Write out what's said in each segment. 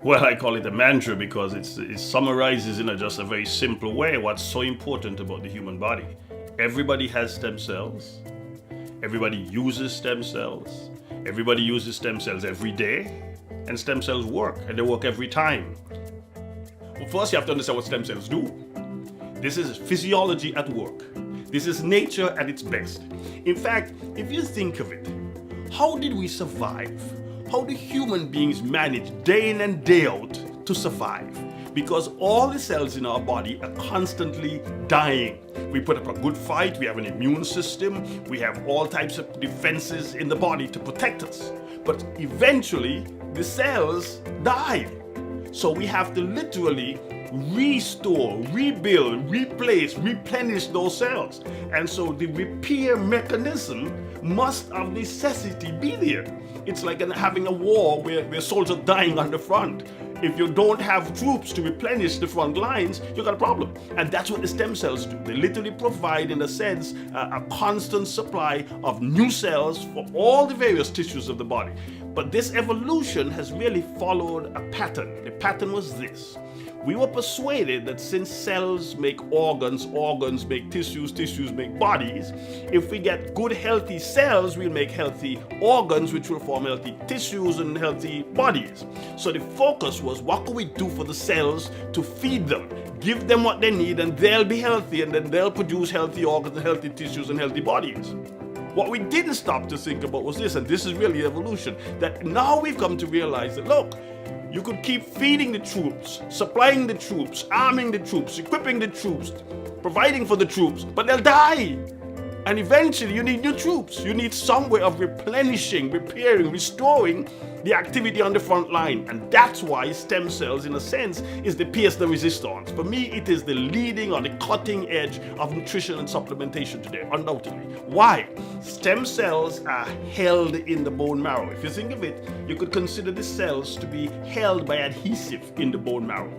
Well, I call it a mantra because it summarizes in just a very simple way what's so important about the human body. Everybody has stem cells. Everybody uses stem cells. Everybody uses stem cells every day. And stem cells work, and they work every time. Well, first, you have to understand what stem cells do. This is physiology at work. This is nature at its best. In fact, if you think of it, how did we survive? How do human beings manage day in and day out to survive? Because all the cells in our body are constantly dying. We put up a good fight, we have an immune system, we have all types of defenses in the body to protect us. But eventually, the cells die. So we have to literally restore, rebuild, replace, replenish those cells. And so the repair mechanism must of necessity be there. It's like having a war where soldiers are dying on the front. If you don't have troops to replenish the front lines, you got a problem. And that's what the stem cells do. They literally provide, in a sense, a constant supply of new cells for all the various tissues of the body. But this evolution has really followed a pattern. The pattern was this. We were persuaded that since cells make organs, organs make tissues, tissues make bodies, if we get good healthy cells, we'll make healthy organs, which will form healthy tissues and healthy bodies. So the focus was, what can we do for the cells to feed them? Give them what they need and they'll be healthy, and then they'll produce healthy organs and healthy tissues and healthy bodies. What we didn't stop to think about was this, and this is really evolution, that now we've come to realize that, look, you could keep feeding the troops, supplying the troops, arming the troops, equipping the troops, providing for the troops, but they'll die. And eventually you need new troops. You need some way of replenishing, repairing, restoring the activity on the front line. And that's why stem cells, in a sense, is the pièce de resistance. For me, it is the leading or the cutting edge of nutrition and supplementation today, undoubtedly. Why? Stem cells are held in the bone marrow. If you think of it, you could consider the cells to be held by adhesive in the bone marrow.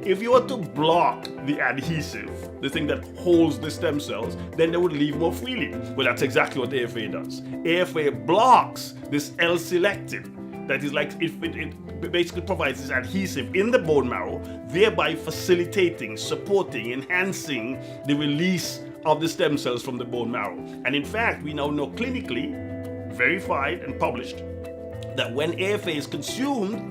If you were to block the adhesive, the thing that holds the stem cells, then they would leave more freely. Well, that's exactly what AFA does. AFA blocks this L-selectin. That is like, it basically provides this adhesive in the bone marrow, thereby facilitating, supporting, enhancing the release of the stem cells from the bone marrow. And in fact, we now know clinically, verified and published, that when AFA is consumed,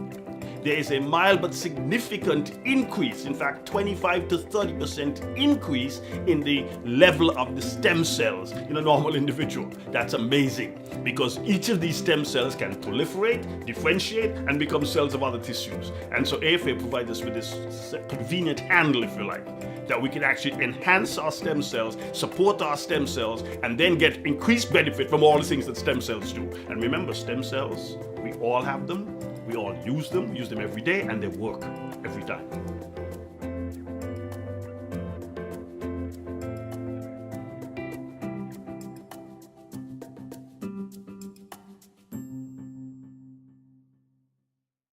there is a mild but significant increase, in fact 25 to 30% increase in the level of the stem cells in a normal individual. That's amazing, because each of these stem cells can proliferate, differentiate, and become cells of other tissues. And so AFA provides us with this convenient handle, if you like, that we can actually enhance our stem cells, support our stem cells, and then get increased benefit from all the things that stem cells do. And remember, stem cells, we all have them. We all use them every day, and they work every time.